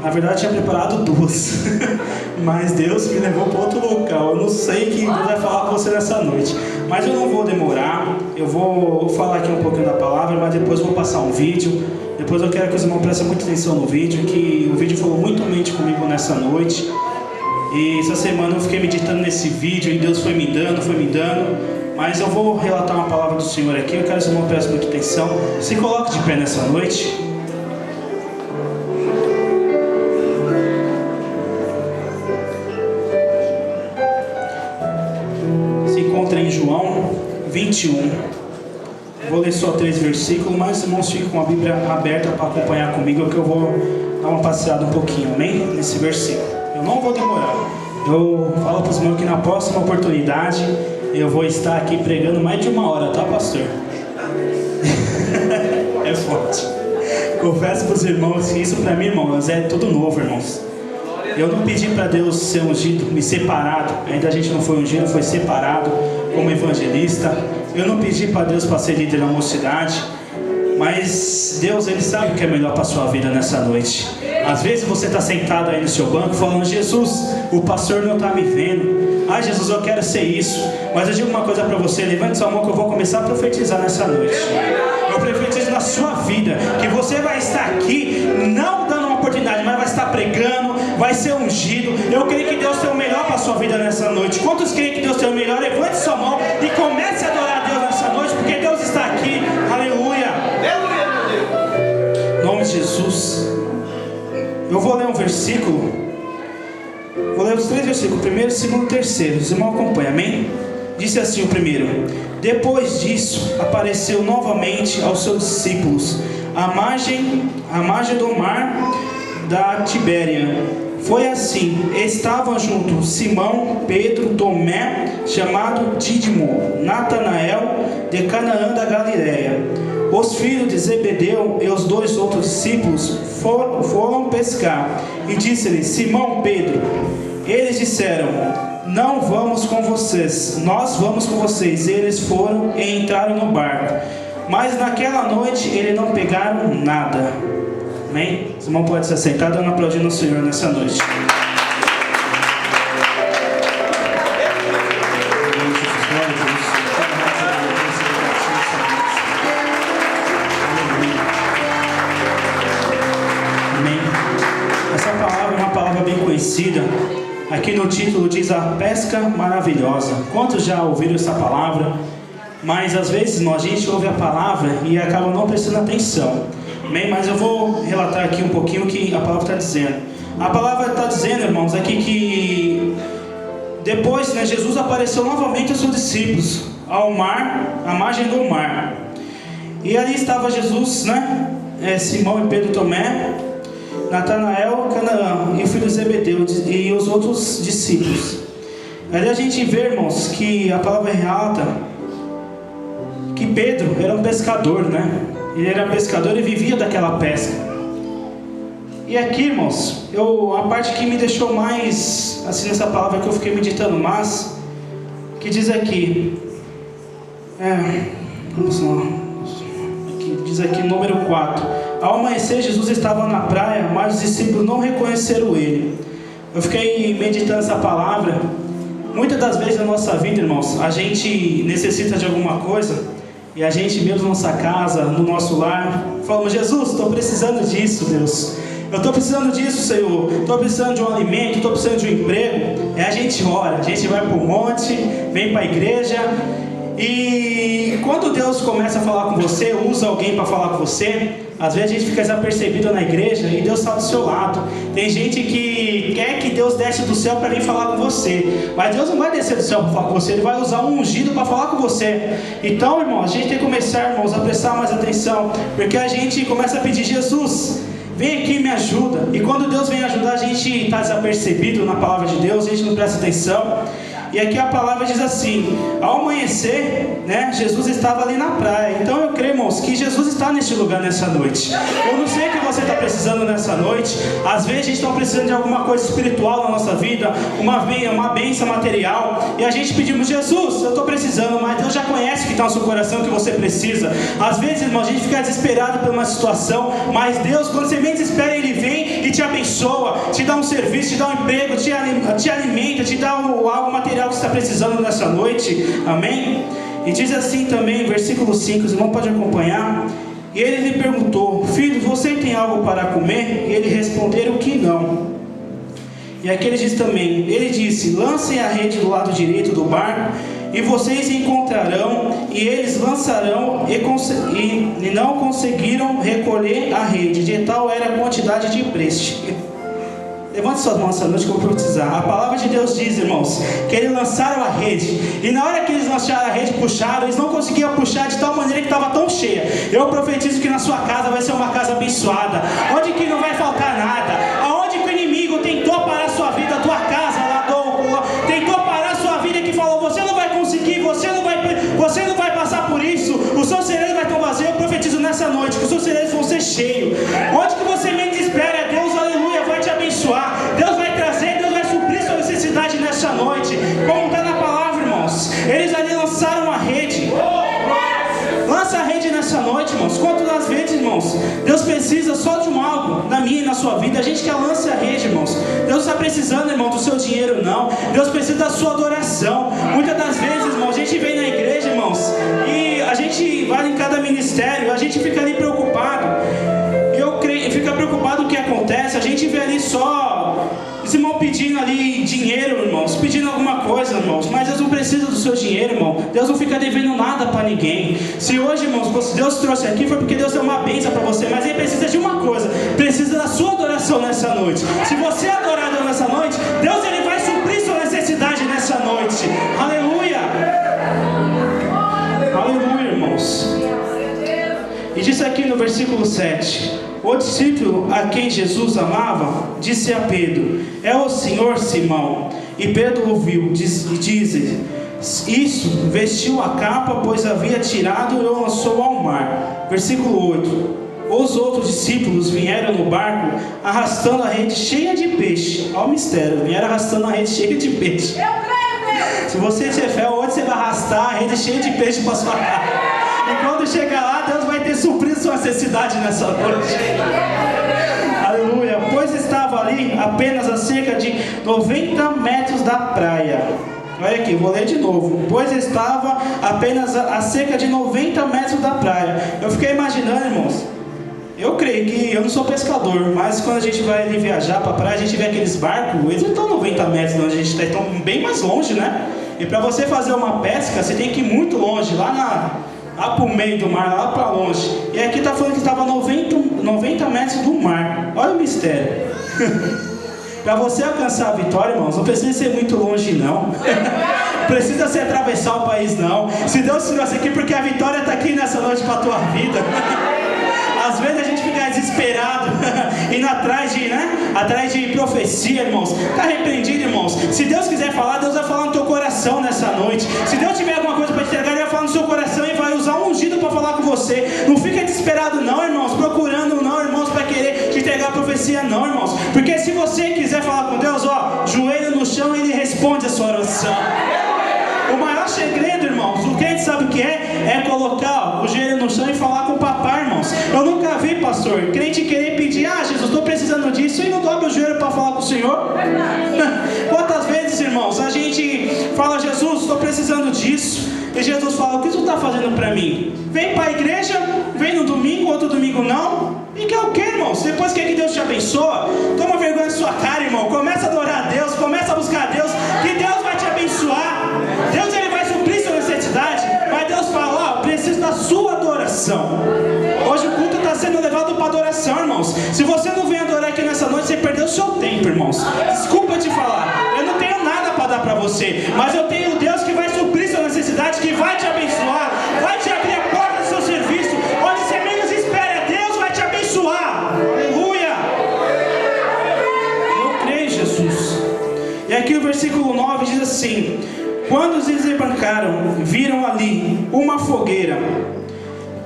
Na verdade, eu tinha preparado 2, mas Deus me levou para outro local. Eu não sei o que Deus vai falar com você nessa noite, mas eu não vou demorar. Eu vou falar aqui um pouquinho da palavra, mas depois eu vou passar um vídeo. Depois eu quero que os irmãos prestem muita atenção no vídeo, que o vídeo falou muito mente comigo nessa noite. E essa semana eu fiquei meditando nesse vídeo e Deus foi me dando. Mas eu vou relatar uma palavra do Senhor aqui. Eu quero que os irmãos prestem muita atenção. Se coloque de pé nessa noite. Se encontra em João 21. Vou ler só 3 versículos, mas os irmãos ficam com a Bíblia aberta para acompanhar comigo, que eu vou dar uma passeada um pouquinho, amém? Nesse versículo. Eu não vou demorar. Eu falo para os irmãos que na próxima oportunidade eu vou estar aqui pregando mais de 1 hora, tá, pastor? É forte. Confesso para os irmãos que isso para mim, irmãos, é tudo novo, irmãos. Eu não pedi para Deus ser ungido, me separado. Ainda a gente não foi ungido, foi separado como evangelista. Eu não pedi para Deus para ser líder na mocidade. Mas Deus, Ele sabe o que é melhor para a sua vida nessa noite. Às vezes você está sentado aí no seu banco falando: Jesus, o pastor não está me vendo. Ai, Jesus, eu quero ser isso. Mas eu digo uma coisa para você: levante sua mão que eu vou começar a profetizar nessa noite. Eu profetizo na sua vida que você vai estar aqui, não dando uma oportunidade, mas vai estar pregando, vai ser ungido. Eu creio que Deus tem o melhor para a sua vida nessa noite. Quantos creem que Deus tem o melhor? Levante sua mão e comece a adorar a Deus nessa noite, porque Deus está aqui. Aleluia. Em nome de Jesus. Eu vou ler um versículo. Vou ler os 3 versículos, 1º, 2º e 3º. Os irmãos acompanham, amém? Disse assim o primeiro: depois disso, apareceu novamente aos seus discípulos à margem do mar da Tibéria. Foi assim: estavam juntos Simão, Pedro, Tomé, chamado Dídimo, Natanael, de Canaã da Galileia, os filhos de Zebedeu e os 2 outros discípulos foram pescar. E disse-lhe Simão Pedro. Eles disseram: não vamos com vocês, nós vamos com vocês. Eles foram e entraram no barco, mas naquela noite eles não pegaram nada. Amém? Os irmãos podem se assentar, dando aplaudindo ao Senhor nessa noite. Aqui no título diz a pesca maravilhosa. Quantos já ouviram essa palavra? Mas às vezes a gente ouve a palavra e acaba não prestando atenção. Bem, mas eu vou relatar aqui um pouquinho o que a palavra está dizendo. A palavra está dizendo, irmãos, aqui que depois, Jesus apareceu novamente aos seus discípulos ao mar, à margem do mar. E ali estava Jesus, Simão e Pedro, Tomé, Natanael, Canaã e o filho de Zebedeu e os outros discípulos. Ali a gente vê, irmãos, que a palavra relata que Pedro era um pescador, Ele era pescador e vivia daquela pesca. E aqui, irmãos, a parte que me deixou mais assim nessa palavra, que eu fiquei meditando mais, que diz aqui, vamos lá, diz aqui número 4. Ao amanhecer, Jesus estava na praia, mas os discípulos não reconheceram ele. Eu fiquei meditando essa palavra. Muitas das vezes na nossa vida, irmãos, a gente necessita de alguma coisa e a gente mesmo na nossa casa, no nosso lar, falamos: Jesus, estou precisando disso, Deus. Eu estou precisando disso, Senhor. Estou precisando de um alimento, estou precisando de um emprego. A gente ora, a gente vai para o monte, vem para a igreja. E quando Deus começa a falar com você, usa alguém para falar com você, às vezes a gente fica desapercebido na igreja e Deus está do seu lado. Tem gente que quer que Deus desce do céu para vir falar com você, mas Deus não vai descer do céu para falar com você, Ele vai usar um ungido para falar com você. Então, irmãos, a gente tem que começar, irmãos, a prestar mais atenção, porque a gente começa a pedir: Jesus, vem aqui e me ajuda. E quando Deus vem ajudar, a gente está desapercebido na palavra de Deus, a gente não presta atenção. E aqui a palavra diz assim: ao amanhecer, né, Jesus estava ali na praia. Então eu creio, irmãos, que Jesus está neste lugar nessa noite. Eu não sei o que você está precisando nessa noite. Às vezes a gente está precisando de alguma coisa espiritual na nossa vida, uma bênção material, e a gente pedimos: Jesus, eu estou precisando, mas Deus já conhece o que está no seu coração, o que você precisa. Às vezes, irmão, a gente fica desesperado por uma situação, mas Deus, quando você menos espera, Ele vem e te abençoa, te dá um serviço, te dá um emprego, te alimenta, te dá algo material que você está precisando nessa noite. Amém? E diz assim também, versículo 5, os irmãos podem acompanhar. E ele lhe perguntou: filho, você tem algo para comer? E ele respondeu que não. E aqui ele diz também, ele disse: lancem a rede do lado direito do barco, e vocês encontrarão. E eles lançarão e não conseguiram recolher a rede, de tal era a quantidade de peixe. Levante suas mãos essa noite que eu vou profetizar. A palavra de Deus diz, irmãos, que eles lançaram a rede, e na hora que eles lançaram a rede, puxaram, eles não conseguiam puxar de tal maneira que estava tão cheia. Eu profetizo que na sua casa vai ser uma casa abençoada, onde que não vai faltar nada. Aonde que o inimigo tentou parar a sua vida, a tua casa tentou parar a sua vida, que falou: você não vai conseguir, você não vai passar por isso, o seu celeiro vai estar vazio. Eu profetizo nessa noite que os seus celeiros vão ser cheios. Onde que você menos espera, Deus, aleluia, vai te abençoar. Deus vai trazer, Deus vai suprir sua necessidade nessa noite, como está na palavra, irmãos. Eles ali lançaram a rede. Lança a rede nessa noite, irmãos. Quantas das vezes, irmãos, Deus precisa só de algo na minha e na sua vida? A gente quer lançar a rede, irmãos. Deus está precisando, irmão, do seu dinheiro, não. Deus precisa da sua adoração. Muitas das vezes, irmão, a gente vem na igreja, irmãos, e a gente vai em cada ministério, a gente fica ali preocupado. Fica preocupado com o que acontece. A gente vê ali só esse irmão pedindo ali dinheiro, irmãos, pedindo alguma coisa, irmãos, mas Deus não precisa do seu dinheiro, irmão. Deus não fica devendo nada para ninguém. Se hoje, irmãos, Deus trouxe aqui, foi porque Deus deu uma bênção para você, mas Ele precisa de uma coisa: precisa da sua adoração nessa noite. Se você adorar Deus nessa noite, Deus, Ele vai suprir sua necessidade nessa noite. Aleluia! Aleluia, irmãos. E diz aqui no versículo 7: o discípulo a quem Jesus amava disse a Pedro: é o Senhor, Simão. E Pedro ouviu e diz: isso, vestiu a capa, pois havia tirado e o lançou ao mar. Versículo 8: os outros discípulos vieram no barco arrastando a rede cheia de peixe. Olha o mistério, vieram arrastando a rede cheia de peixe. Se você tiver fé, hoje você vai arrastar a rede cheia de peixe para sua casa. E quando chegar lá, Deus vai ter suprido sua necessidade nessa noite. Aleluia. Pois estava ali apenas a cerca de 90 metros da praia. Olha aqui, vou ler de novo. Pois estava apenas a cerca de 90 metros da praia. Eu fiquei imaginando, irmãos. Eu creio que, eu não sou pescador, mas quando a gente vai ali viajar para a praia, a gente vê aqueles barcos, eles não estão 90 metros de onde a gente está, estão bem mais longe, né? E para você fazer uma pesca, você tem que ir muito longe, lá para o meio do mar, lá para longe. E aqui está falando que estava 90 metros do mar. Olha o mistério. Para você alcançar a vitória, irmãos, não precisa ser muito longe, não. Precisa se atravessar o país, não. Se Deus trouxe aqui, porque a vitória está aqui nessa noite para a tua vida. Às vezes a gente fica desesperado, indo atrás de profecia, irmãos. Está repreendido, irmãos. Se Deus quiser falar, Deus vai falar no teu coração nessa noite. Se Deus tiver alguma coisa para te entregar, Ele vai falar no seu coração e vai usar um ungido para falar com você. Não fica desesperado, não, irmãos. Procurando, não, irmãos, para querer te entregar a profecia, não, irmãos. Porque se você quiser falar com Deus, joelho no chão, Ele responde a sua oração. O maior segredo, irmãos, o crente sabe o que é? É colocar o joelho no chão e falar com o papai, irmãos. Eu nunca vi, pastor, crente querer pedir: Jesus, estou precisando disso, e não dobra o joelho para falar com o Senhor. Quantas vezes, irmãos, a gente fala: Jesus, estou precisando disso, e Jesus fala: o que tu está fazendo para mim? Vem para a igreja, vem no domingo, outro domingo não. E que é o que, irmãos? Depois que Deus te abençoa, toma vergonha de sua cara, irmão. Começa a adorar a Deus, começa a buscar a Deus, que Deus vai te abençoar. Deus, Ele vai suprir sua necessidade. Mas Deus fala: preciso da sua adoração. Hoje o culto está sendo levado para adoração, irmãos. Se você não vem adorar aqui nessa noite, você perdeu o seu tempo, irmãos. Desculpa te falar, eu não tenho nada para dar para você, mas eu tenho o Deus que vai suprir sua necessidade, que vai te abençoar, vai te abrir a porta do seu serviço. Onde você menos espera, Deus vai te abençoar. Aleluia. Eu creio, Jesus. E aqui o versículo 9 diz assim: Quando desembarcaram, viram ali uma fogueira,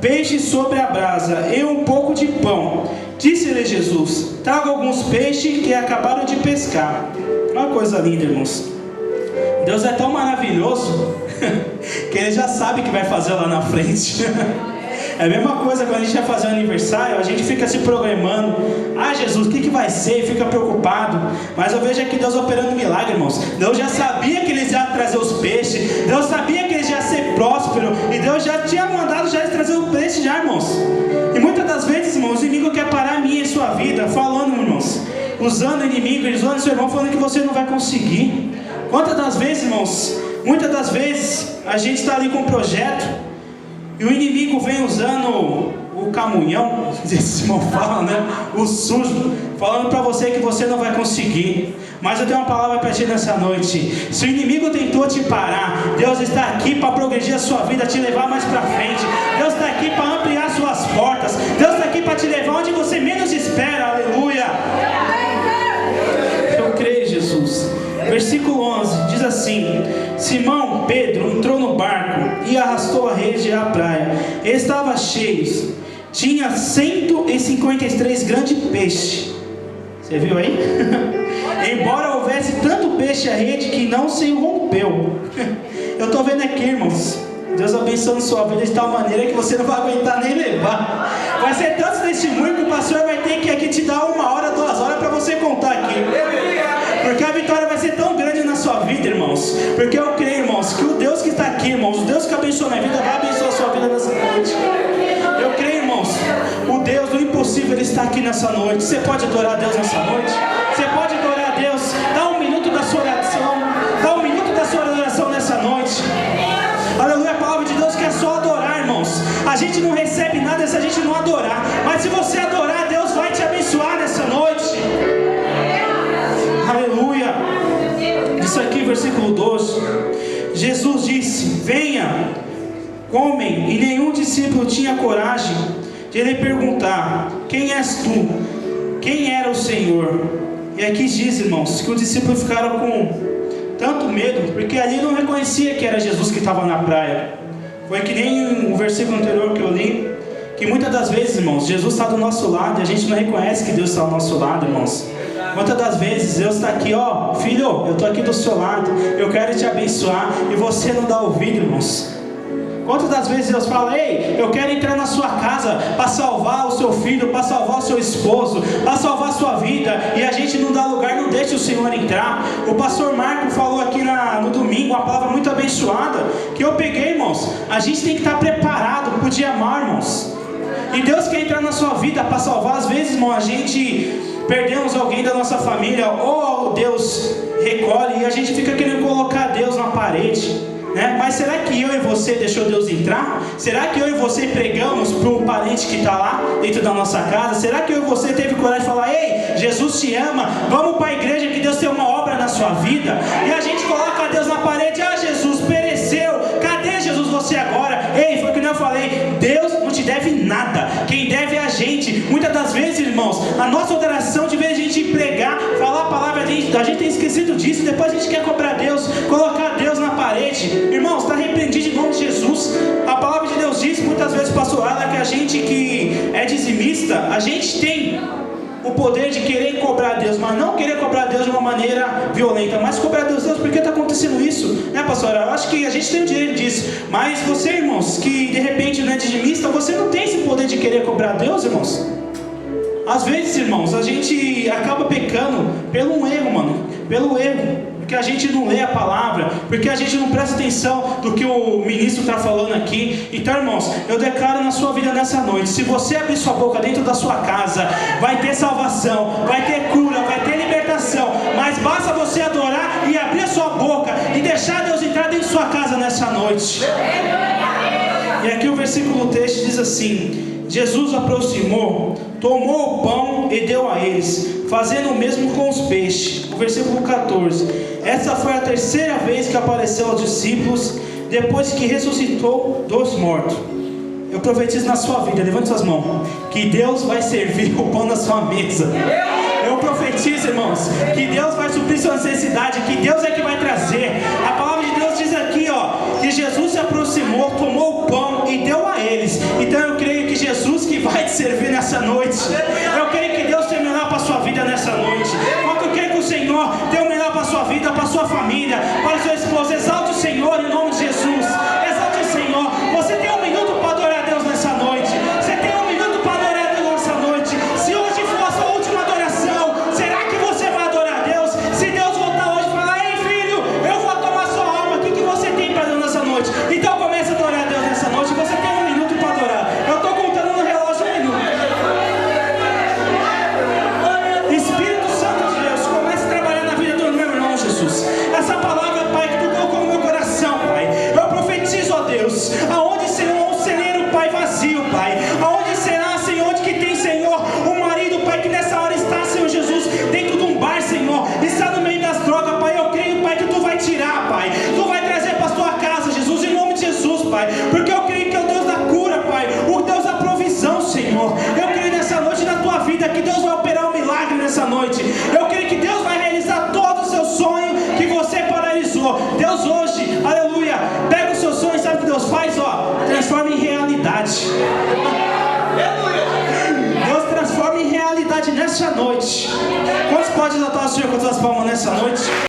peixe sobre a brasa e um pouco de pão. Disse-lhe Jesus: traga alguns peixes que acabaram de pescar. Uma coisa linda, irmãos. Deus é tão maravilhoso que Ele já sabe o que vai fazer lá na frente. É a mesma coisa quando a gente vai fazer um aniversário, a gente fica se programando. Ah, Jesus, o que vai ser? Fica preocupado. Mas eu vejo aqui Deus operando milagre, irmãos. Deus já sabia que eles iam trazer os peixes. Deus sabia que eles iam ser prósperos. E Deus já tinha mandado já eles trazer o peixe já, irmãos. E muitas das vezes, irmãos, o inimigo quer parar a minha e a sua vida, falando, irmãos, usando o inimigo, usando o seu irmão, falando que você não vai conseguir. Quantas das vezes, irmãos, muitas das vezes a gente está ali com um projeto e o inimigo vem usando o camunhão, esse irmão fala, né? O sujo, falando para você que você não vai conseguir. Mas eu tenho uma palavra para ti nessa noite. Se o inimigo tentou te parar, Deus está aqui para progredir a sua vida, te levar mais para frente. Deus está aqui para ampliar suas portas. Deus está aqui para te levar onde você menos espera. Aleluia. Eu creio, Jesus. Versículo 11 diz assim: Simão Pedro entrou no barco e arrastou a rede à praia. Estava cheio, tinha 153 grandes peixes. Você viu aí? Embora houvesse tanto peixe à rede que não se rompeu. Eu estou vendo aqui, irmãos, Deus abençoando sua vida de tal maneira que você não vai aguentar nem levar. Vai ser tanto testemunho que o pastor vai ter que aqui te dar 1 hora, 2 horas para você contar aqui. Porque a vitória vai ser tão grande na sua vida, irmãos. Porque eu creio, irmãos, que o Deus que está aqui, irmãos, o Deus que abençoa a minha vida, vai abençoar a sua vida nessa noite. Eu creio, irmãos, o Deus do impossível, Ele está aqui nessa noite. Você pode adorar a Deus nessa noite? Você pode adorar a Deus? Dá 1 minuto da sua oração. Dá 1 minuto da sua oração nessa noite. Aleluia, a palavra de Deus que é só adorar, irmãos. A gente não recebe nada se a gente não adorar. Mas se você adorar, Deus vai te abençoar nessa noite. Aleluia. Isso aqui, versículo 12. Jesus disse: venha, comem. E nenhum discípulo tinha coragem de lhe perguntar: quem és tu? Quem era o Senhor? E aqui diz, irmãos, que os discípulos ficaram com tanto medo, porque ali não reconhecia que era Jesus que estava na praia. Foi que nem o versículo anterior que eu li, que muitas das vezes, irmãos, Jesus está do nosso lado e a gente não reconhece que Deus está do nosso lado, irmãos. Muitas das vezes Deus está aqui, ó, filho, eu estou aqui do seu lado, eu quero te abençoar, e você não dá ouvido, irmãos. Quantas das vezes Deus fala: ei, eu quero entrar na sua casa para salvar o seu filho, para salvar o seu esposo, para salvar a sua vida, e a gente não dá lugar, não deixa o Senhor entrar. O pastor Marco falou aqui no domingo uma palavra muito abençoada, que eu peguei, irmãos. A gente tem que estar preparado para o dia mal, irmãos. E Deus quer entrar na sua vida para salvar. Às vezes, irmão, a gente perdemos alguém da nossa família, ou Deus recolhe, e a gente fica querendo colocar Deus na parede. Mas será que eu e você deixou Deus entrar? Será que eu e você pregamos para um parente que está lá dentro da nossa casa? Será que eu e você teve coragem de falar: ei, Jesus te ama, vamos para a igreja que Deus tem uma obra na sua vida? E a gente coloca Deus na parede: ah, Jesus pereceu, cadê Jesus você agora? Ei, foi o que eu falei, Deus não te deve nada, quem deve é a gente. Muitas das vezes, irmãos, a nossa oração, de vez de a gente pregar, falar a palavra, a gente tem esquecido disso, depois a gente quer cobrar Deus, colocar Deus na parede. Irmãos, está repreendido em nome de Jesus. A palavra de Deus diz muitas vezes, pastor Ala, que a gente que é dizimista, a gente tem o poder de querer cobrar Deus, mas não querer cobrar Deus de uma maneira violenta, mas cobrar Deus, por que está acontecendo isso? Pastor? Eu acho que a gente tem o direito disso, mas você, irmãos, que de repente não é dizimista, você não tem esse poder de querer cobrar Deus, irmãos. Às vezes, irmãos, a gente acaba pecando pelo erro, pelo erro. Porque a gente não lê a palavra, porque a gente não presta atenção do que o ministro está falando aqui. Então, irmãos, eu declaro na sua vida nessa noite: se você abrir sua boca dentro da sua casa, vai ter salvação, vai ter cura, vai ter libertação. Mas basta você adorar e abrir a sua boca e deixar Deus entrar dentro da sua casa nessa noite. E aqui o versículo 3 diz assim: Jesus aproximou, tomou o pão e deu a eles, fazendo o mesmo com os peixes. O versículo 14: essa foi a 3ª vez que apareceu aos discípulos, depois que ressuscitou dos mortos. Eu profetizo na sua vida, levante suas mãos, que Deus vai servir o pão na sua mesa. Eu profetizo, irmãos, que Deus vai suprir sua necessidade, que Deus é que vai trazer. A palavra de Deus diz aqui Jesus que vai te servir nessa noite. Eu creio que Deus tem o melhor para a sua vida nessa noite. Quanto crê que o Senhor tem o melhor para a sua vida, para a sua família, para o seu esposo, exalte o Senhor em nome de Jesus. Exalte o Senhor. Você tem um minuto para adorar a Deus nessa noite. Você tem um minuto para adorar a Deus nessa noite. Se hoje for a sua última adoração, será que você vai adorar a Deus? Se Deus voltar hoje e falar: ei filho, eu vou tomar sua alma, o que você tem para Deus nessa noite? Então comece a adorar a Deus nessa noite. Você tem um minuto para adorar. Eu estou contando no relógio um minuto. Espírito Santo de Deus, comece a trabalhar na vida do meu irmão Jesus. Essa palavra, Pai, que tu colocou no meu coração, Pai, eu profetizo, ó Deus, aonde, Senhor, um celeiro, Pai, vazio, Pai, aonde será, Senhor, onde que tem, Senhor, um marido, Pai, que nessa hora está, Senhor Jesus, dentro de um bar, Senhor, está no meio das drogas, Pai, eu creio, Pai, que tu vai tirar, Pai, tu vai trazer para a tua casa, Jesus, em nome de Jesus, Pai, porque eu creio que é o Deus da cura, Pai, o Deus da provisão, Senhor. Eu creio nessa noite na tua vida que Deus vai operar um milagre nessa noite. Eu creio que Deus vai realizar todo o seu sonho que você paralisou. Deus hoje, aleluia, pega os seus sonhos, sabe o que Deus faz? Ó, transforma em realidade. Deus transforma em realidade nessa noite. Quantos podem exaltar o Senhor com as suas palmas nessa noite?